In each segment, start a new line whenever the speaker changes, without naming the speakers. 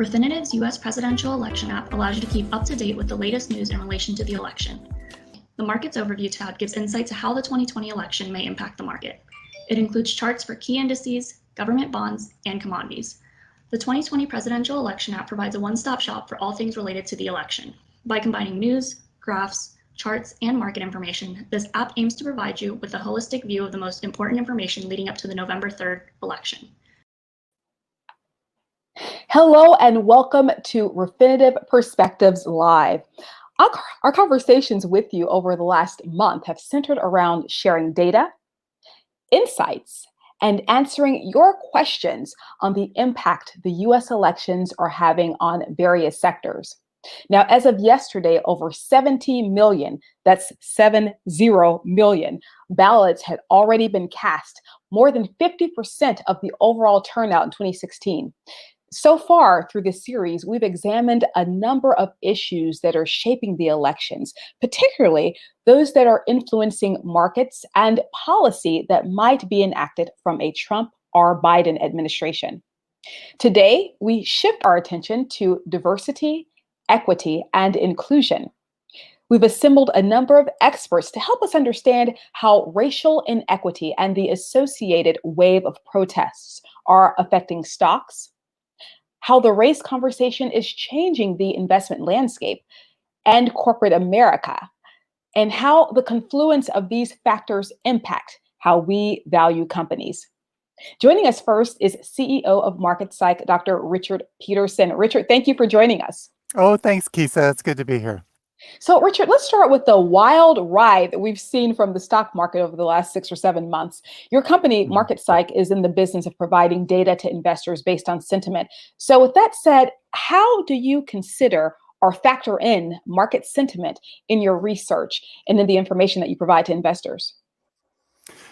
Refinitive's U.S. presidential election app allows you to keep up to date with the latest news in relation to the election. The Markets Overview tab gives insight to how the 2020 election may impact the market. It includes charts for key indices, government bonds, and commodities. The 2020 presidential election app provides a one-stop shop for all things related to the election. By combining news, graphs, charts, and market information, this app aims to provide you with a holistic view of the most important information leading up to the November 3rd election.
Hello and welcome to Refinitive Perspectives Live. Our conversations with you over the last month have centered around sharing data, insights, and answering your questions on the impact the U.S. elections are having on various sectors. Now, as of yesterday, over 70 million, that's 70 million, ballots had already been cast, more than 50% of the overall turnout in 2016. So far through this series, we've examined a number of issues that are shaping the elections, particularly those that are influencing markets and policy that might be enacted from a Trump or Biden administration. Today, we shift our attention to diversity, equity, and inclusion. We've assembled a number of experts to help us understand how racial inequity and the associated wave of protests are affecting stocks, how the race conversation is changing the investment landscape and corporate America, and how the confluence of these factors impact how we value companies. Joining us first is CEO of MarketPsych, Dr. Richard Peterson. Richard, thank you for joining us.
Oh, thanks, Keesa. It's good to be here.
So, Richard, let's start with the wild ride that we've seen from the stock market over the last 6 or 7 months. Your company, MarketPsych, is in the business of providing data to investors based on sentiment. So with that said, how do you consider or factor in market sentiment in your research and in the information that you provide to investors?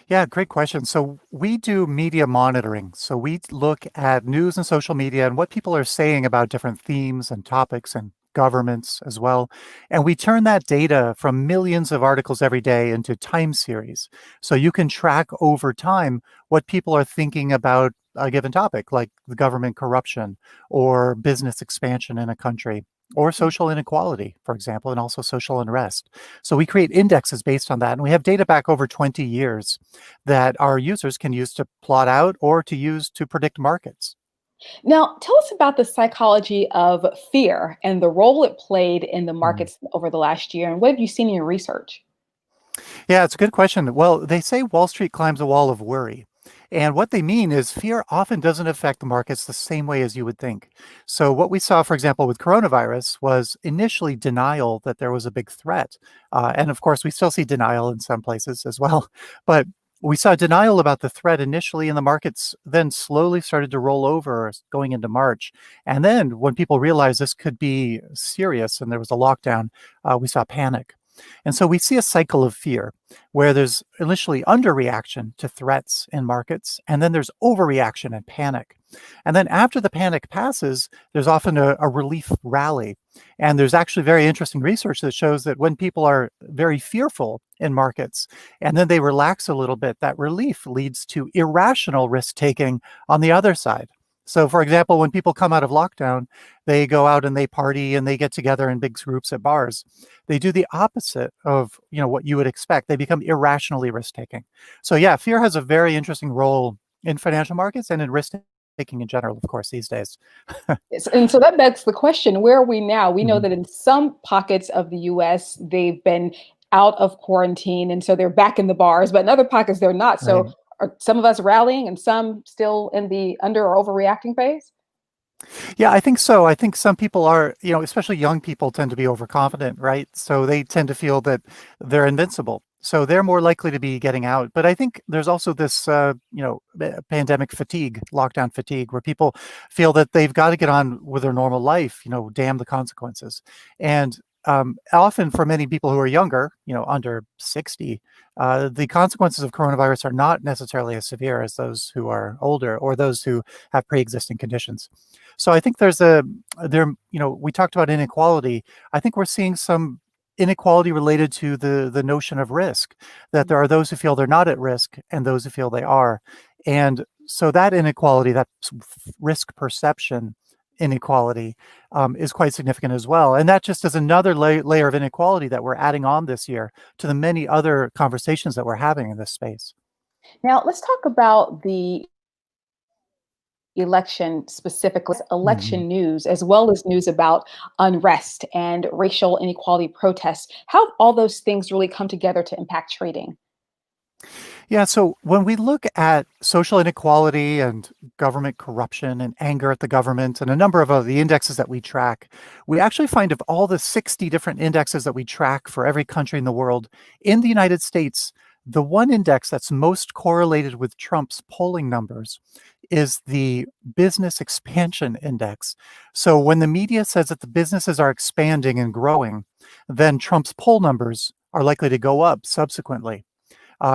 Yeah, great question. So we do media monitoring. So we look at news and social media and what people are saying about different themes and topics and governments as well. And we turn that data from millions of articles every day into time series. So you can track over time what people are thinking about a given topic, like the government corruption or business expansion in a country, or social inequality, for example, and also social unrest. So we create indexes based on that. And we have data back over 20 years that our users can use to plot out or to use to predict markets.
Now, tell us about the psychology of fear and the role it played in the markets over the last year. And what have you seen in your research?
Yeah, it's a good question. Well, they say Wall Street climbs a wall of worry. And what they mean is fear often doesn't affect the markets the same way as you would think. So what we saw, for example, with coronavirus was initially denial that there was a big threat. And of course, we still see denial in some places as well. But we saw denial about the threat initially, and the markets then slowly started to roll over going into March. And then when people realized this could be serious and there was a lockdown, we saw panic. And so we see a cycle of fear where there's initially underreaction to threats in markets, and then there's overreaction and panic. And then after the panic passes, there's often a relief rally. And there's actually very interesting research that shows that when people are very fearful in markets and then they relax a little bit, that relief leads to irrational risk-taking on the other side. So, for example, when people come out of lockdown, they go out and they party and they get together in big groups at bars. They do the opposite of what you would expect. They become irrationally risk-taking. So, yeah, fear has a very interesting role in financial markets and in risk-taking in general, of course, these days.
And so that begs the question, where are we now? We know that in some pockets of the U.S., they've been out of quarantine, and so they're back in the bars, but in other pockets, they're not. So
Right.
are some of us rallying and some still in the under or overreacting phase?
Yeah, I think so. I think some people are, especially young people tend to be overconfident, right? So they tend to feel that they're invincible. So they're more likely to be getting out. But I think there's also this, pandemic fatigue, lockdown fatigue, where people feel that they've got to get on with their normal life, damn the consequences. And often for many people who are younger, under 60, the consequences of coronavirus are not necessarily as severe as those who are older or those who have pre-existing conditions. So I think we talked about inequality. I think we're seeing some inequality related to the notion of risk, that there are those who feel they're not at risk and those who feel they are. And so that inequality, that risk perception, inequality is quite significant as well. And that just is another layer of inequality that we're adding on this year to the many other conversations that we're having in this space.
Now, let's talk about the election specifically, election news, as well as news about unrest and racial inequality protests. How have all those things really come together to impact trading?
Yeah, so when we look at social inequality and government corruption and anger at the government and a number of the indexes that we track, we actually find of all the 60 different indexes that we track for every country in the world, in the United States, the one index that's most correlated with Trump's polling numbers is the Business Expansion Index. So when the media says that the businesses are expanding and growing, then Trump's poll numbers are likely to go up subsequently.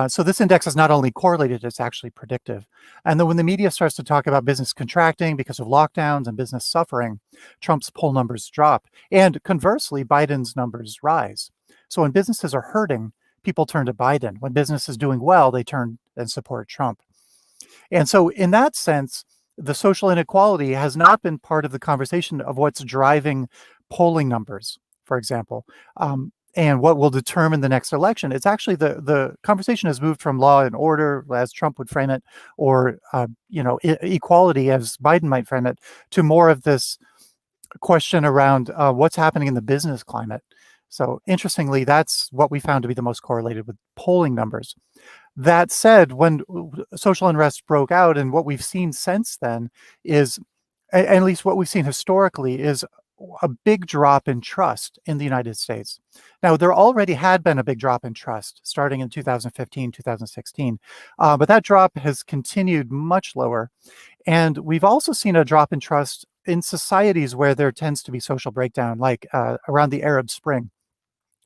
So this index is not only correlated, it's actually predictive. And then when the media starts to talk about business contracting because of lockdowns and business suffering, Trump's poll numbers drop. And conversely, Biden's numbers rise. So when businesses are hurting, people turn to Biden. When business is doing well, they turn and support Trump. And so in that sense, the social inequality has not been part of the conversation of what's driving polling numbers, for example. And what will determine the next election. It's actually the conversation has moved from law and order, as Trump would frame it, or equality, as Biden might frame it, to more of this question around what's happening in the business climate. So interestingly, that's what we found to be the most correlated with polling numbers. That said, when social unrest broke out, and what we've seen since then is, at least what we've seen historically, is a big drop in trust in the United States. Now, there already had been a big drop in trust starting in 2015, 2016, but that drop has continued much lower. And we've also seen a drop in trust in societies where there tends to be social breakdown, like around the Arab Spring.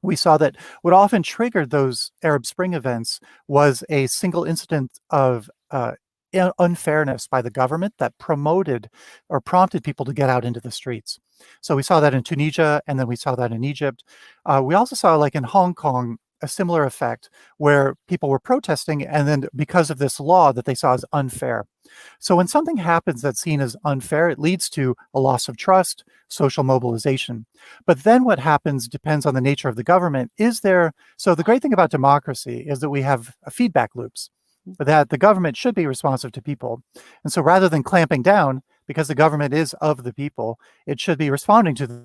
We saw that what often triggered those Arab Spring events was a single incident of unfairness by the government that promoted or prompted people to get out into the streets. So we saw that in Tunisia, and then we saw that in Egypt. We also saw, like in Hong Kong, a similar effect where people were protesting, and then because of this law that they saw as unfair. So when something happens that's seen as unfair, it leads to a loss of trust, social mobilization. But then what happens depends on the nature of the government. So the great thing about democracy is that we have feedback loops, that the government should be responsive to people. And so rather than clamping down, because the government is of the people, it should be responding to the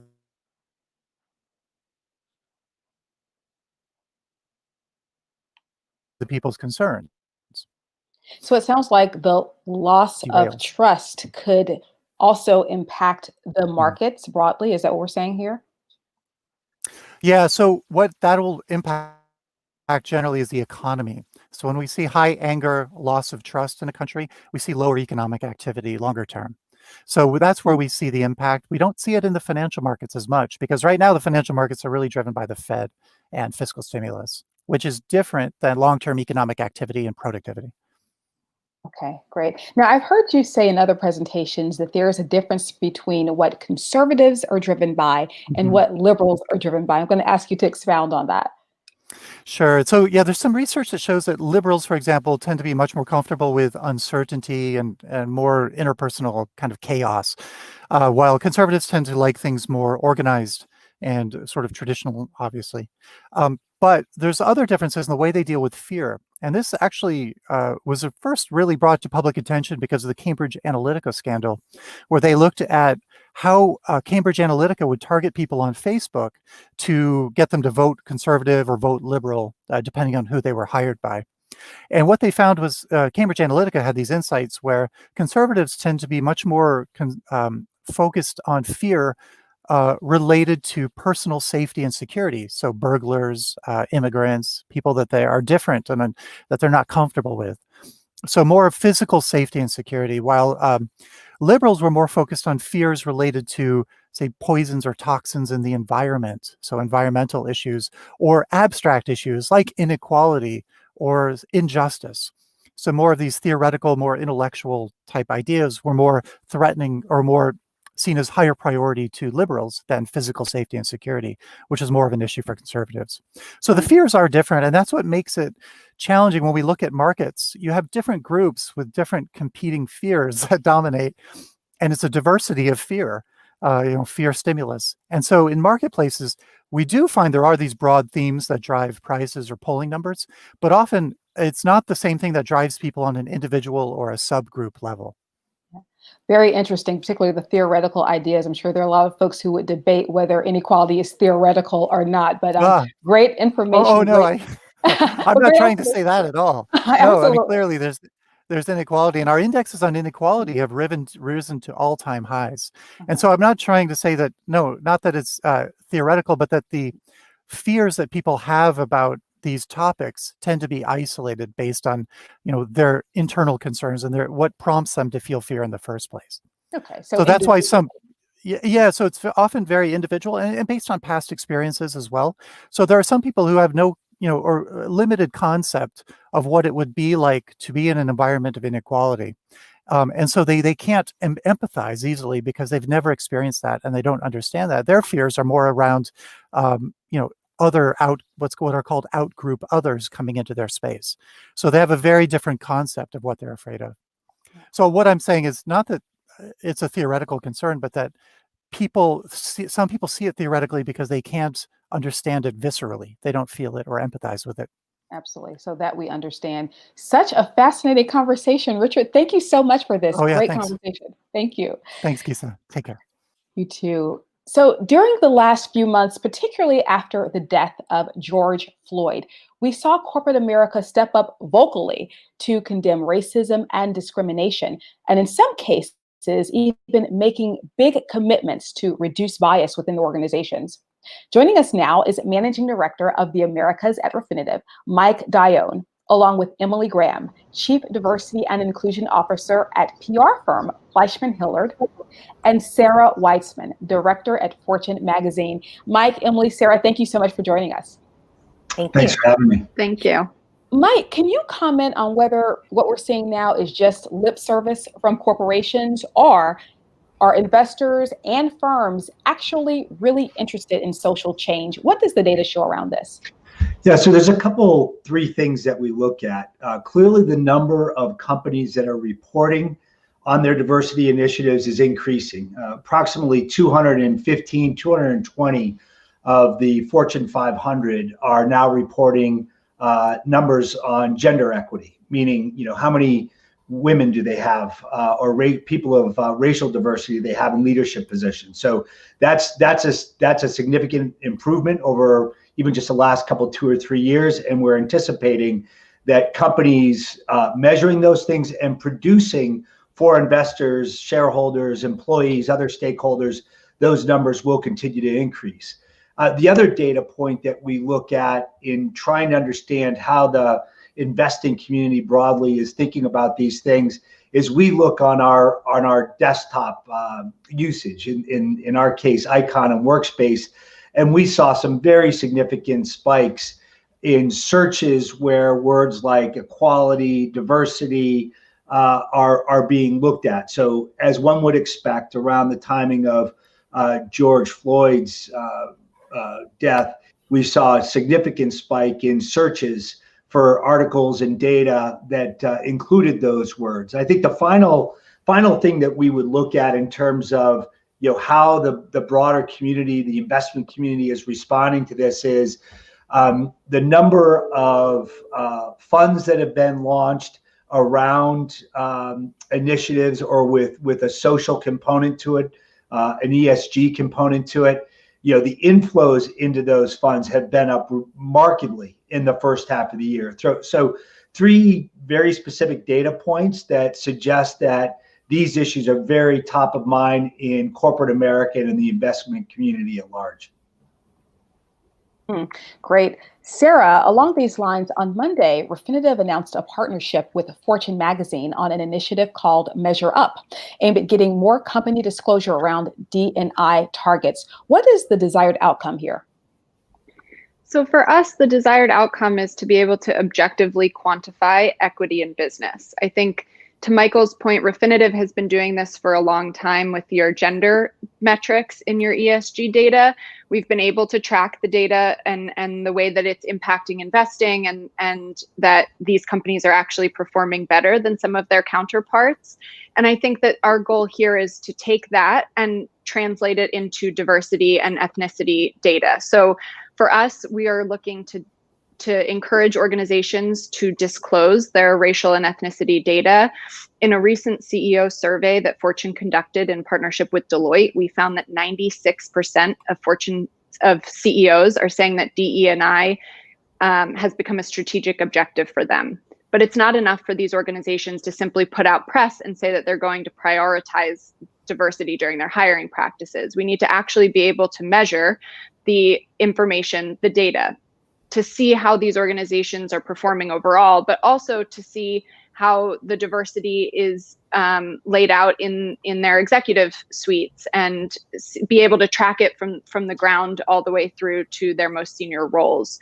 people's concerns.
So it sounds like the loss of trust could also impact the markets broadly. Is that what we're saying here?
Yeah, so what that will impact generally is the economy. So when we see high anger, loss of trust in a country, we see lower economic activity longer term. So that's where we see the impact. We don't see it in the financial markets as much, because right now the financial markets are really driven by the Fed and fiscal stimulus, which is different than long-term economic activity and productivity.
Okay, great. Now, I've heard you say in other presentations that there is a difference between what conservatives are driven by and what liberals are driven by. I'm going to ask you to expound on that.
Sure. So yeah, there's some research that shows that liberals, for example, tend to be much more comfortable with uncertainty and more interpersonal kind of chaos, while conservatives tend to like things more organized and sort of traditional, obviously. But there's other differences in the way they deal with fear. And this actually was first really brought to public attention because of the Cambridge Analytica scandal, where they looked at how Cambridge Analytica would target people on Facebook to get them to vote conservative or vote liberal, depending on who they were hired by. And what they found was Cambridge Analytica had these insights where conservatives tend to be much more focused on fear related to personal safety and security. So burglars, immigrants, people that they are different and that they're not comfortable with. So more of physical safety and security, while liberals were more focused on fears related to, say, poisons or toxins in the environment. So environmental issues or abstract issues like inequality or injustice. So more of these theoretical, more intellectual type ideas were more threatening or more seen as higher priority to liberals than physical safety and security, which is more of an issue for conservatives. So the fears are different, and that's what makes it challenging when we look at markets. You have different groups with different competing fears that dominate, and it's a diversity of fear, fear stimulus. And so in marketplaces, we do find there are these broad themes that drive prices or polling numbers, but often it's not the same thing that drives people on an individual or a subgroup level.
Very interesting, particularly the theoretical ideas. I'm sure there are a lot of folks who would debate whether inequality is theoretical or not, but
Ah,
great information.
oh no,
Great,
I'm
well,
not
great
trying to
observation.
say that at all. No, I mean,
Absolutely.
clearly there's inequality, and our indexes on inequality have risen to all-time highs. And so I'm not trying to say that, no, not that it's theoretical, but that the fears that people have about these topics tend to be isolated based on, their internal concerns and what prompts them to feel fear in the first place.
Okay,
So
so
that's why
individual.
yeah, so it's often very individual and based on past experiences as well. So there are some people who have no, or limited concept of what it would be like to be in an environment of inequality. And so they can't empathize easily because they've never experienced that and they don't understand that. Their fears are more around, other what are called out group others coming into their space. So they have a very different concept of what they're afraid of. So what I'm saying is not that it's a theoretical concern, but that some people see it theoretically because they can't understand it viscerally. They don't feel it or empathize with it.
Absolutely. So that we understand. Such a fascinating conversation. Richard, thank you so much for this
Oh yeah,
great
thanks.
conversation. Thank you.
Thanks, Keesa. Take care.
You too. So during the last few months, particularly after the death of George Floyd, we saw corporate America step up vocally to condemn racism and discrimination, and in some cases, even making big commitments to reduce bias within the organizations. Joining us now is Managing Director of the Americas at Refinitive, Mike Dionne, along with Emily Graham, Chief Diversity and Inclusion Officer at PR firm FleishmanHillard, and Sarah Weitzman, Director at Fortune Magazine. Mike, Emily, Sarah, thank you so much for joining us.
Thanks for having me.
Thank you.
Mike, can you comment on whether what we're seeing now is just lip service from corporations, or are investors and firms actually really interested in social change? What does the data show around this?
Yeah, so there's three things that we look at. Clearly, the number of companies that are reporting on their diversity initiatives is increasing. Approximately 215, 220 of the Fortune 500 are now reporting numbers on gender equity, meaning, how many women do they have, or people of racial diversity they have in leadership positions. So that's a significant improvement over even just the last 2 or 3 years, and we're anticipating that companies measuring those things and producing for investors, shareholders, employees, other stakeholders, those numbers will continue to increase. The other data point that we look at in trying to understand how the investing community broadly is thinking about these things is we look on our desktop usage, in our case, Icon and Workspace, and we saw some very significant spikes in searches where words like equality, diversity, are being looked at. So as one would expect, around the timing of George Floyd's death, we saw a significant spike in searches for articles and data that included those words. I think the final thing that we would look at in terms of how the broader community, the investment community, is responding to this is the number of funds that have been launched around initiatives or with a social component to it, an ESG component to it. The inflows into those funds have been up markedly in the first half of the year. So 3 very specific data points that suggest that these issues are very top of mind in corporate America and in the investment community at large.
Great. Sarah, along these lines, on Monday, Refinitive announced a partnership with Fortune Magazine on an initiative called Measure Up, aimed at getting more company disclosure around D&I targets. What is the desired outcome here?
So for us, the desired outcome is to be able to objectively quantify equity in business. I think to Michael's point, Refinitive has been doing this for a long time with your gender metrics in your ESG data. We've been able to track the data and the way that it's impacting investing and that these companies are actually performing better than some of their counterparts. And I think that our goal here is to take that and translate it into diversity and ethnicity data. So for us, we are looking to encourage organizations to disclose their racial and ethnicity data. In a recent CEO survey that Fortune conducted in partnership with Deloitte, we found that 96% of CEOs are saying that DE&I has become a strategic objective for them. But it's not enough for these organizations to simply put out press and say that they're going to prioritize diversity during their hiring practices. We need to actually be able to measure the information, the data, to see how these organizations are performing overall, but also to see how the diversity is laid out in their executive suites and be able to track it from the ground all the way through to their most senior roles.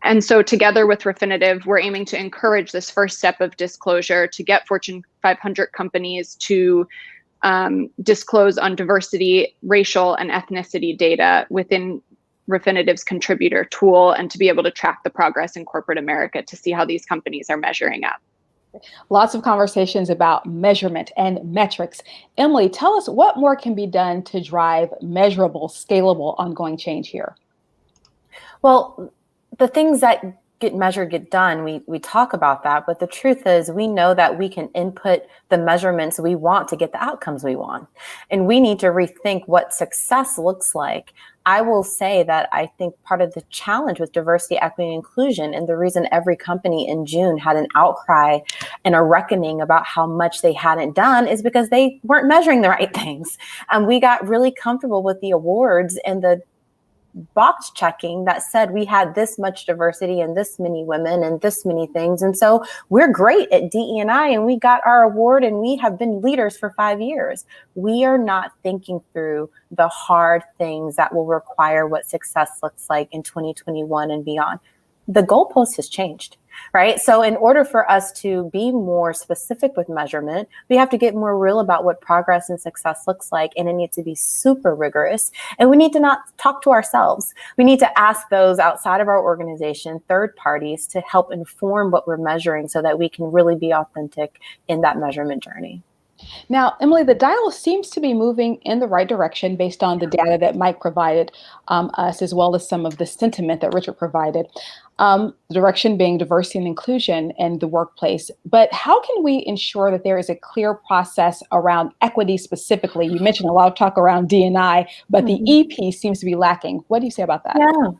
And so together with Refinitive, we're aiming to encourage this first step of disclosure to get Fortune 500 companies to disclose on diversity, racial, and ethnicity data within Refinitive's contributor tool, and to be able to track the progress in corporate America to see how these companies are measuring up.
Lots of conversations about measurement and metrics. Emily, tell us what more can be done to drive measurable, scalable, ongoing change here.
Well, the things that get measured get done. We talk about that, but the truth is we know that we can input the measurements we want to get the outcomes we want. And we need to rethink what success looks like. I will say that I think part of the challenge with diversity, equity, and inclusion, and the reason every company in June had an outcry and a reckoning about how much they hadn't done is because they weren't measuring the right things. And we got really comfortable with the awards and the box checking that said we had this much diversity and this many women and this many things. And so we're great at DE&I and we got our award and we have been leaders for 5 years. We are not thinking through the hard things that will require what success looks like in 2021 and beyond. The goalpost has changed, right? So in order for us to be more specific with measurement, we have to get more real about what progress and success looks like. And it needs to be super rigorous. And we need to not talk to ourselves. We need to ask those outside of our organization, third parties, to help inform what we're measuring so that we can really be authentic in that measurement journey.
Now, Emily, the dial seems to be moving in the right direction based on the data that Mike provided us, as well as some of the sentiment that Richard provided. The direction being diversity and inclusion in the workplace. But how can we ensure that there is a clear process around equity specifically? You mentioned a lot of talk around D&I, but the EP seems to be lacking. What do you say about that?
Yeah,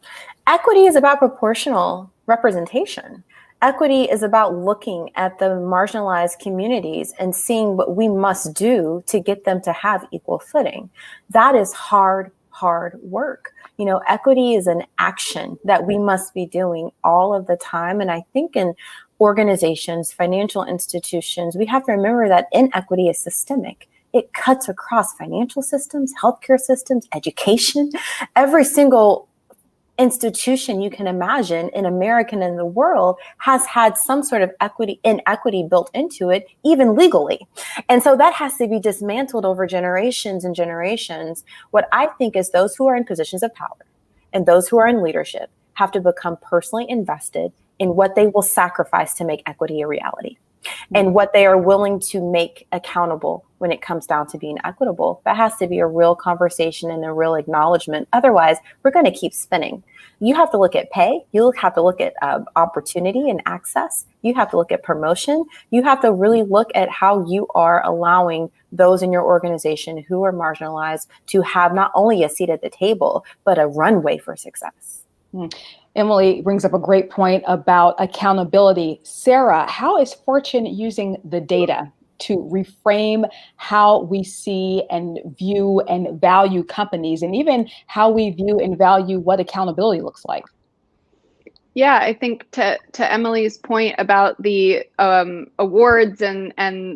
equity is about proportional representation. Equity is about looking at the marginalized communities and seeing what we must do to get them to have equal footing. That is hard work. You know, equity is an action that we must be doing all of the time. And I think in organizations, financial institutions, we have to remember that inequity is systemic. It cuts across financial systems, healthcare systems, education, every single institution you can imagine in America and in the world has had some sort of inequity built into it, even legally. And so that has to be dismantled over generations and generations. What I think is those who are in positions of power and those who are in leadership have to become personally invested in what they will sacrifice to make equity a reality and what they are willing to make accountable when it comes down to being equitable. That has to be a real conversation and a real acknowledgement. Otherwise, we're going to keep spinning. You have to look at pay. You have to look at opportunity and access. You have to look at promotion. You have to really look at how you are allowing those in your organization who are marginalized to have not only a seat at the table, but a runway for success.
Emily brings up a great point about accountability. Sarah, how is Fortune using the data to reframe how we see and view and value companies, and even how we view and value what accountability looks like?
Yeah, I think to Emily's point about the awards and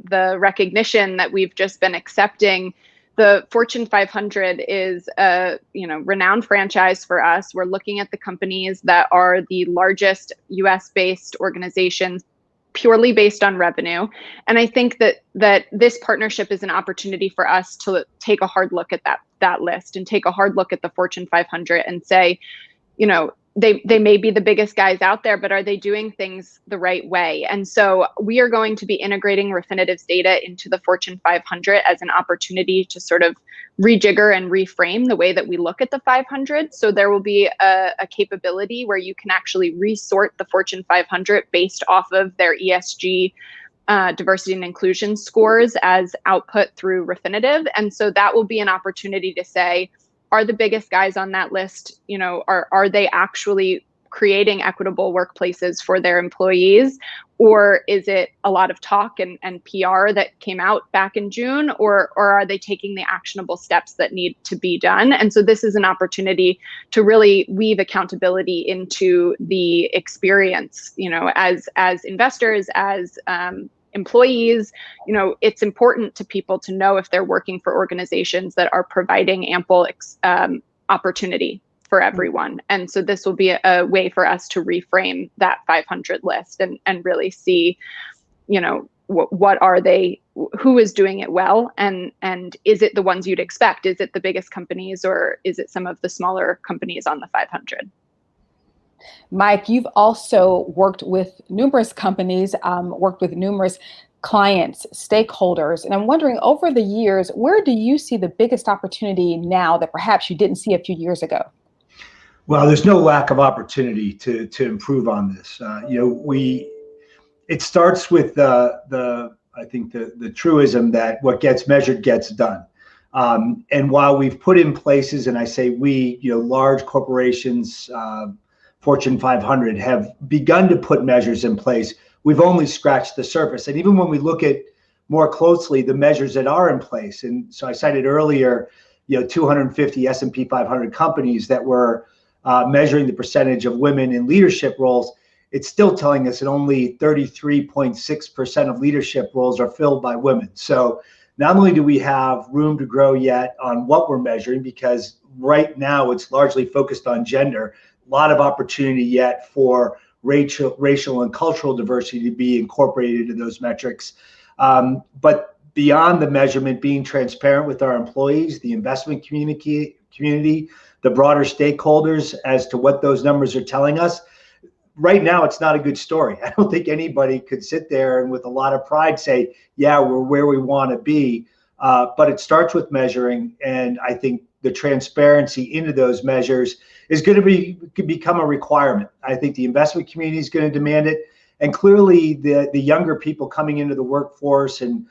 the recognition that we've just been accepting, the Fortune 500 is a renowned franchise for us. We're looking at the companies that are the largest US-based organizations purely based on revenue. And I think that this partnership is an opportunity for us to take a hard look at that list and take a hard look at the Fortune 500 and say, they may be the biggest guys out there, but are they doing things the right way? And so we are going to be integrating Refinitive's data into the Fortune 500 as an opportunity to sort of rejigger and reframe the way that we look at the 500. So there will be a capability where you can actually resort the Fortune 500 based off of their ESG diversity and inclusion scores as output through Refinitive. And so that will be an opportunity to say, are the biggest guys on that list, are they actually creating equitable workplaces for their employees? Or is it a lot of talk and PR that came out back in June? Or are they taking the actionable steps that need to be done? And so this is an opportunity to really weave accountability into the experience, as investors, as employees. It's important to people to know if they're working for organizations that are providing ample opportunity for everyone. And so this will be a way for us to reframe that 500 list and really see, what are they, who is doing it well, and is it the ones you'd expect? Is it the biggest companies, or is it some of the smaller companies on the 500?
Mike, you've also worked with numerous companies, worked with numerous clients, stakeholders, and I'm wondering, over the years, where do you see the biggest opportunity now that perhaps you didn't see a few years ago?
Well, there's no lack of opportunity to improve on this. It starts with I think the truism that what gets measured gets done. And while we've put in places, and I say we, large corporations, Fortune 500 have begun to put measures in place, we've only scratched the surface. And even when we look at more closely the measures that are in place, and so I cited earlier, 250 S&P 500 companies that were measuring the percentage of women in leadership roles, it's still telling us that only 33.6% of leadership roles are filled by women. So not only do we have room to grow yet on what we're measuring, because right now it's largely focused on gender, a lot of opportunity yet for racial and cultural diversity to be incorporated into those metrics. But beyond the measurement, being transparent with our employees, the investment community, the broader stakeholders as to what those numbers are telling us. Right now, it's not a good story. I don't think anybody could sit there and with a lot of pride say, yeah, we're where we want to be. But it starts with measuring. And I think the transparency into those measures is going to become a requirement. I think the investment community is going to demand it. And clearly the younger people coming into the workforce and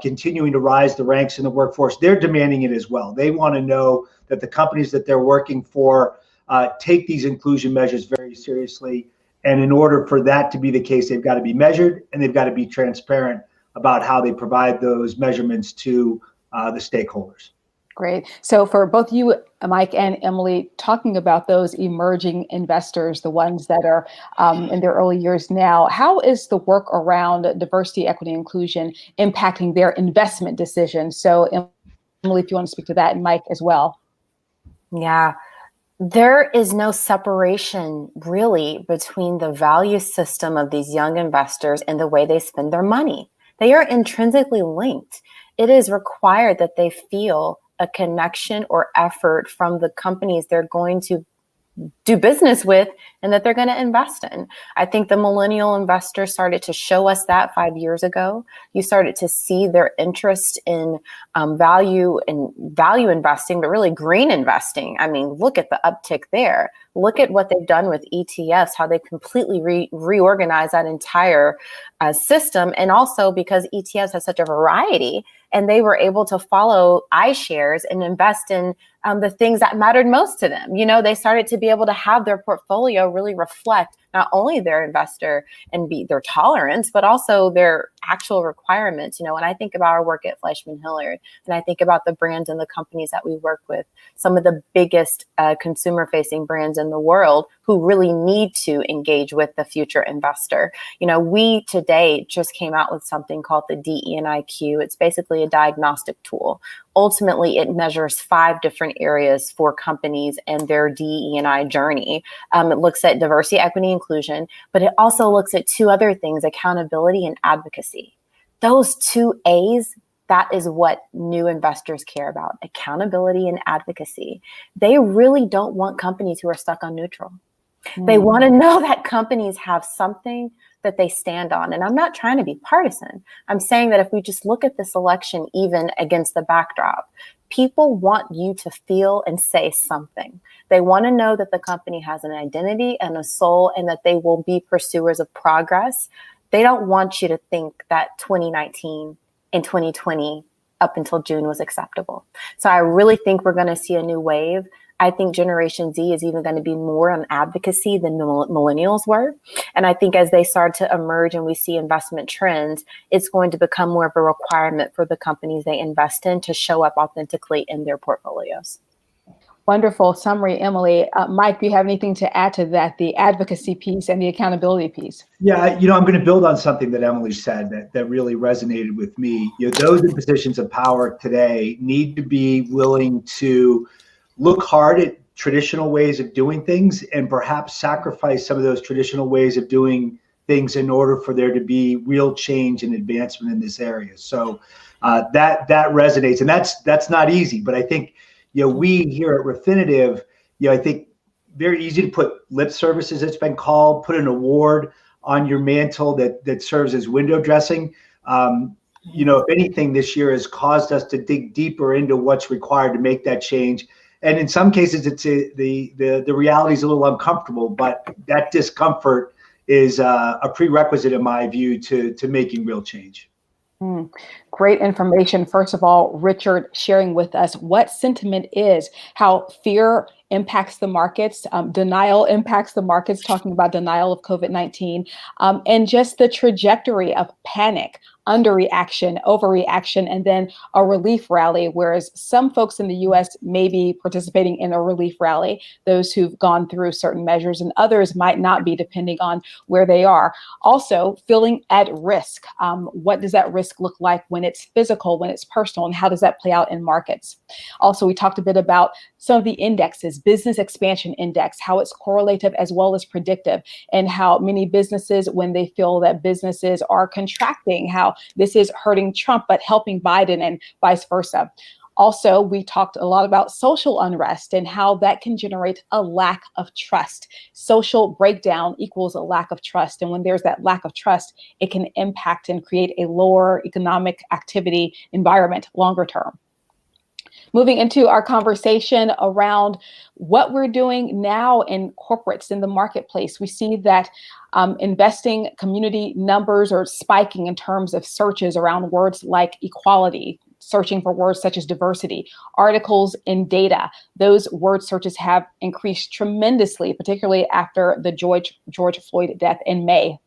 continuing to rise the ranks in the workforce, they're demanding it as well. They want to know that the companies that they're working for take these inclusion measures very seriously. And in order for that to be the case, they've got to be measured and they've got to be transparent about how they provide those measurements to the stakeholders.
Great. So for both you, Mike and Emily, talking about those emerging investors, the ones that are in their early years now, how is the work around diversity, equity, inclusion impacting their investment decisions? So Emily, if you want to speak to that, and Mike as well.
Yeah. There is no separation really between the value system of these young investors and the way they spend their money. They are intrinsically linked. It is required that they feel a connection or effort from the companies they're going to do business with and that they're going to invest in. I think the millennial investors started to show us that 5 years ago. You started to see their interest in value investing, but really green investing. I mean, look at the uptick there. Look at what they've done with ETFs, how they completely reorganized that entire system. And also because ETFs have such a variety, and they were able to follow iShares and invest in the things that mattered most to them. They started to be able to have their portfolio really reflect not only their investor and be their tolerance, but also their actual requirements. When I think about our work at FleishmanHillard, and I think about the brands and the companies that we work with, some of the biggest consumer-facing brands in the world who really need to engage with the future investor. We today just came out with something called the DE&IQ. It's basically a diagnostic tool Ultimately, it measures 5 different areas for companies and their DE&I journey. It looks at diversity, equity, inclusion, but it also looks at 2 other things, accountability and advocacy. Those 2 A's, that is what new investors care about, accountability and advocacy. They really don't want companies who are stuck on neutral. They want to know that companies have something that they stand on. And I'm not trying to be partisan. I'm saying that if we just look at this election, even against the backdrop, people want you to feel and say something. They want to know that the company has an identity and a soul and that they will be pursuers of progress. They don't want you to think that 2019 and 2020 up until June was acceptable. So I really think we're going to see a new wave. I think Generation Z is even going to be more on advocacy than the millennials were. And I think as they start to emerge and we see investment trends, it's going to become more of a requirement for the companies they invest in to show up authentically in their portfolios.
Wonderful summary, Emily. Mike, do you have anything to add to that, the advocacy piece and the accountability piece?
Yeah, I'm going to build on something that Emily said that really resonated with me. Those in positions of power today need to be willing to look hard at traditional ways of doing things and perhaps sacrifice some of those traditional ways of doing things in order for there to be real change and advancement in this area. So that resonates, and that's not easy. But I think we here at Refinitive, I think very easy to put lip service, as it's been called, put an award on your mantle that serves as window dressing. If anything, this year has caused us to dig deeper into what's required to make that change. And in some cases, it's the reality is a little uncomfortable, but that discomfort is a prerequisite, in my view, to making real change.
Great information. First of all, Richard sharing with us what sentiment is, how fear impacts the markets, denial impacts the markets, talking about denial of COVID-19, and just the trajectory of panic, underreaction, overreaction, and then a relief rally, whereas some folks in the US may be participating in a relief rally, those who've gone through certain measures, and others might not be, depending on where they are. Also, feeling at risk. What does that risk look like when it's physical, when it's personal, and how does that play out in markets? Also, we talked a bit about some of the indexes, business expansion index, how it's correlative as well as predictive, and how many businesses, when they feel that businesses are contracting, how this is hurting Trump, but helping Biden and vice versa. Also, we talked a lot about social unrest and how that can generate a lack of trust. Social breakdown equals a lack of trust. And when there's that lack of trust, it can impact and create a lower economic activity environment longer term. Moving into our conversation around what we're doing now in corporates in the marketplace, we see that investing community numbers are spiking in terms of searches around words like equality, searching for words such as diversity, articles in data. Those word searches have increased tremendously, particularly after the George Floyd death in May.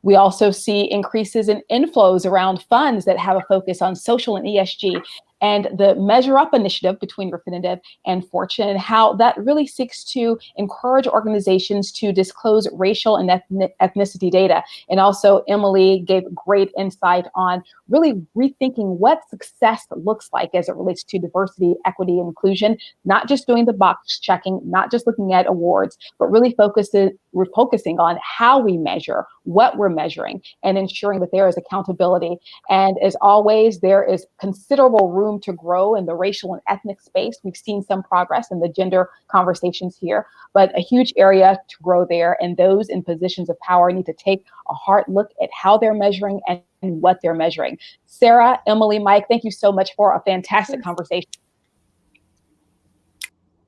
We also see increases in inflows around funds that have a focus on social and ESG. And the Measure Up initiative between Refinitive and Fortune, and how that really seeks to encourage organizations to disclose racial and ethnicity data. And also, Emily gave great insight on really rethinking what success looks like as it relates to diversity, equity, and inclusion, not just doing the box checking, not just looking at awards, but really focusing on how we measure, what we're measuring, and ensuring that there is accountability. And as always, there is considerable room to grow in the racial and ethnic space. We've seen some progress in the gender conversations here, but a huge area to grow there. And those in positions of power need to take a hard look at how they're measuring and what they're measuring. Sarah, Emily, Mike, thank you so much for a fantastic conversation.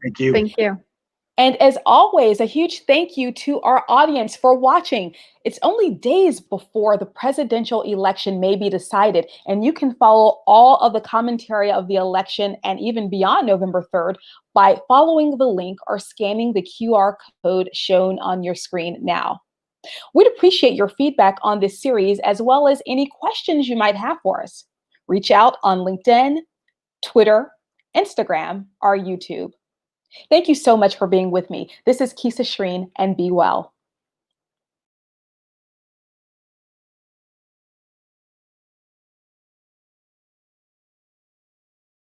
Thank you.
Thank you.
And as always, a huge thank you to our audience for watching. It's only days before the presidential election may be decided, and you can follow all of the commentary of the election and even beyond November 3rd by following the link or scanning the QR code shown on your screen now. We'd appreciate your feedback on this series, as well as any questions you might have for us. Reach out on LinkedIn, Twitter, Instagram, or YouTube. Thank you so much for being with me. This is Keesa Schreane, and be well.